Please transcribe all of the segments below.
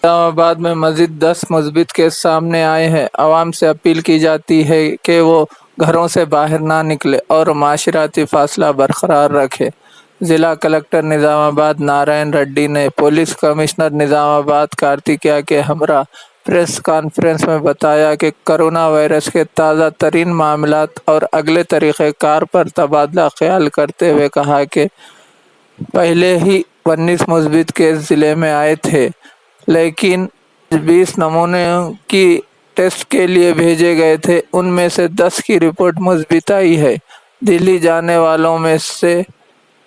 نظام آباد میں مزید 10 مثبت کیس سامنے آئے ہیں۔ عوام سے اپیل کی جاتی ہے کہ وہ گھروں سے باہر نہ نکلے اور معاشرتی فاصلہ برقرار رکھے۔ ضلع کلکٹر نظام آباد نارائن ریڈی نے پولیس کمشنر نظام آباد کارتیکیہ کے ہمراہ پریس کانفرنس میں بتایا کہ کرونا وائرس کے تازہ ترین معاملات اور اگلے طریقہ کار پر تبادلہ خیال کرتے ہوئے کہا کہ پہلے ہی 19 مثبت کیس ضلع میں آئے تھے، لیکن 20 نمونے کی ٹیسٹ کے لیے بھیجے گئے تھے، ان میں سے 10 کی رپورٹ مثبت آئی ہے۔ دہلی جانے والوں میں سے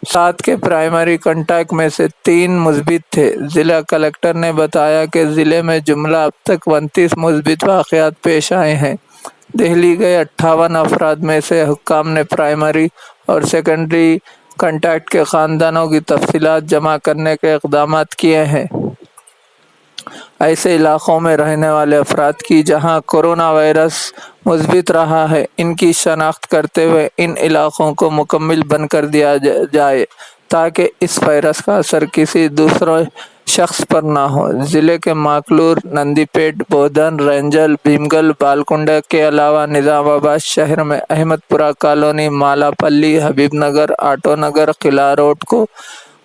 7 کے پرائمری کنٹیکٹ میں سے 3 مثبت تھے۔ ضلع کلکٹر نے بتایا کہ ضلع میں جملہ اب تک 29 مثبت واقعات پیش آئے ہیں۔ دہلی گئے 58 افراد میں سے حکام نے پرائمری اور سیکنڈری کنٹیکٹ کے خاندانوں کی تفصیلات جمع کرنے کے اقدامات کیے ہیں۔ ایسے علاقوں میں رہنے والے افراد کی جہاں کرونا وائرس مثبت رہا ہے، ان کی شناخت کرتے ہوئے ان علاقوں کو مکمل بند کر دیا جائے تاکہ اس وائرس کا اثر کسی دوسرے شخص پر نہ ہو۔ ضلع کے ماکلور، نندی پیٹ، بودھن، رینجل، بھیمگل، بالکنڈہ کے علاوہ نظام آباد شہر میں احمد پورہ کالونی، مالا پلی، حبیب نگر، آٹو نگر، قلعہ روڈ کو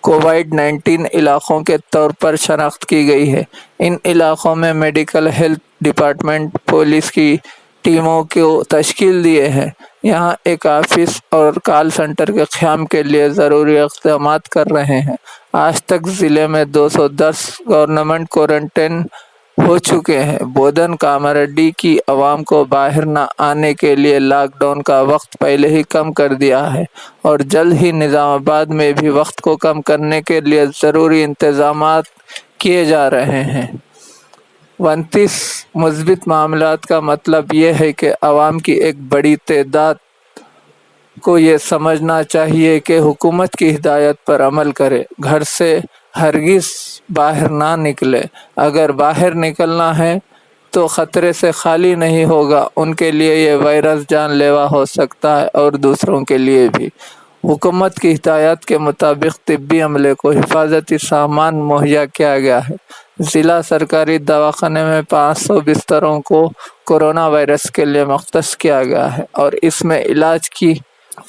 کووڈ-19 علاقوں کے طور پر شناخت کی گئی ہے۔ ان علاقوں میں میڈیکل ہیلتھ ڈپارٹمنٹ پولیس کی ٹیموں کو تشکیل دیے ہیں۔ یہاں ایک آفس اور کال سینٹر کے قیام کے لیے ضروری اقدامات کر رہے ہیں۔ آج تک ضلع میں 210 گورنمنٹ کوارنٹائن ہو چکے ہیں۔ بودھن کاماریڈی کی عوام کو باہر نہ آنے کے لیے لاک ڈاؤن کا وقت پہلے ہی کم کر دیا ہے اور جلد ہی نظام آباد میں بھی وقت کو کم کرنے کے لیے ضروری انتظامات کیے جا رہے ہیں۔ 29 مثبت معاملات کا مطلب یہ ہے کہ عوام کی ایک بڑی تعداد کو یہ سمجھنا چاہیے کہ حکومت کی ہدایت پر عمل کرے، گھر سے ہرگز باہر نہ نکلے۔ اگر باہر نکلنا ہے تو خطرے سے خالی نہیں ہوگا، ان کے لیے یہ وائرس جان لیوا ہو سکتا ہے اور دوسروں کے لیے بھی۔ حکومت کی ہدایات کے مطابق طبی عملے کو حفاظتی سامان مہیا کیا گیا ہے۔ ضلع سرکاری دواخانے میں 500 بستروں کو کورونا وائرس کے لیے مختص کیا گیا ہے اور اس میں علاج کی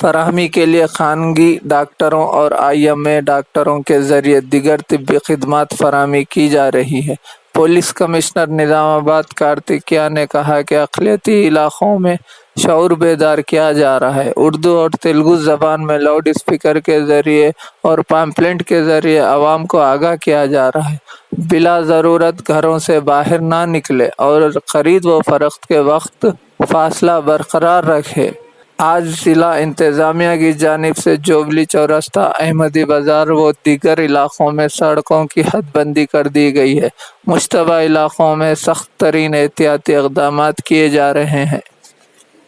فراہمی کے لیے خانگی ڈاکٹروں اور IMA ڈاکٹروں کے ذریعے دیگر طبی خدمات فراہمی کی جا رہی ہے۔ پولیس کمشنر نظام آباد کارتیکیہ نے کہا کہ اقلیتی علاقوں میں شعور بیدار کیا جا رہا ہے۔ اردو اور تیلگو زبان میں لاؤڈ اسپیکر کے ذریعے اور پامفلٹ کے ذریعے عوام کو آگاہ کیا جا رہا ہے۔ بلا ضرورت گھروں سے باہر نہ نکلے اور خرید و فروخت کے وقت فاصلہ برقرار رکھے۔ آج ضلع انتظامیہ کی جانب سے جوبلی چوراستہ، احمدی بازار و دیگر علاقوں میں سڑکوں کی حد بندی کر دی گئی ہے۔ مشتبہ علاقوں میں سخت ترین احتیاطی اقدامات کیے جا رہے ہیں۔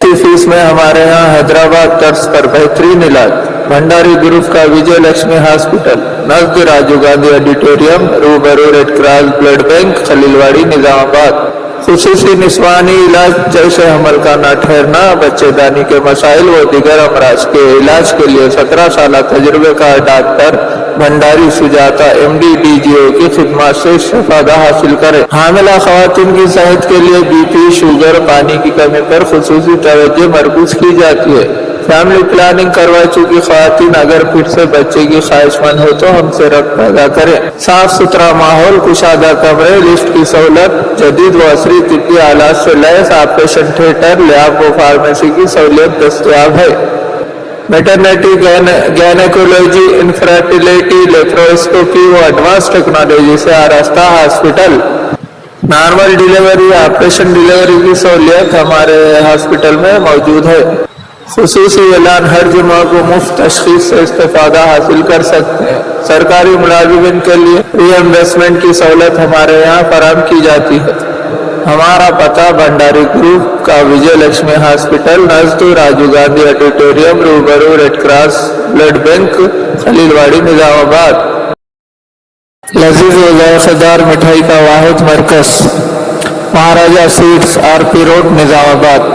فیس میں ہمارے ہاں حیدرآباد طرز پر بہترین علاج۔ بھنڈاری گروپ کا وجے لکشمی ہاسپٹل، نزد راجیو گاندھی آڈیٹوریم، روبرو ریڈ کراس بلڈ بینک، خلیل واڑی، نظام آباد۔ خصوصی نسوانی علاج جیسے حمل کا نہ ٹھہرنا، بچے دانی کے مسائل و دیگر امراض کے علاج کے لیے 17 سالہ تجربے کار ڈاکٹر بھنڈاری سجاتا MD DGO کی خدمات سے استفادہ حاصل کریں۔ حاملہ خواتین کی صحت کے لیے BP، شوگر، پانی کی کمی پر خصوصی توجہ مرکوز کی جاتی ہے۔ فیملی پلاننگ کروا چکی خواتین اگر پھر سے بچے کی خواہش مند ہو تو ہم سے رابطہ پیدا کریں۔ صاف ستھرا ماحول، کشادہ کمرے، لفٹ کی سہولت، جدید و عصری طبی آلات سے لیس آپریشن تھیٹر، لیاب و فارمیسی کی سہولت دستیاب ہے۔ میٹرنٹی، گینیکولوجی، انفرٹیلیٹی، لیپروسکوپی و ایڈوانس ٹیکنالوجی سے آراستہ hospital. Normal delivery, operation delivery کی سہولیت ہمارے ہاسپٹل میں موجود ہے۔ خصوصی اعلان، ہر جمعہ کو مفت تشخیص سے استفادہ حاصل کر سکتے ہیں۔ سرکاری ملازمین کے لیے ری ایمبرسمنٹ کی سہولت ہمارے یہاں فراہم کی جاتی ہے۔ ہمارا پتہ بھنڈاری گروپ کا وجے لکشمی ہاسپٹل، نزد راجیو گاندھی آڈیٹوریم، روبرو ریڈ کراس بلڈ بینک، خلیل واڑی، نظام آباد۔ لذیذ و ذائقہ دار مٹھائی کا واحد مرکز، مہاراجہ سویٹس، RP روڈ، نظام آباد۔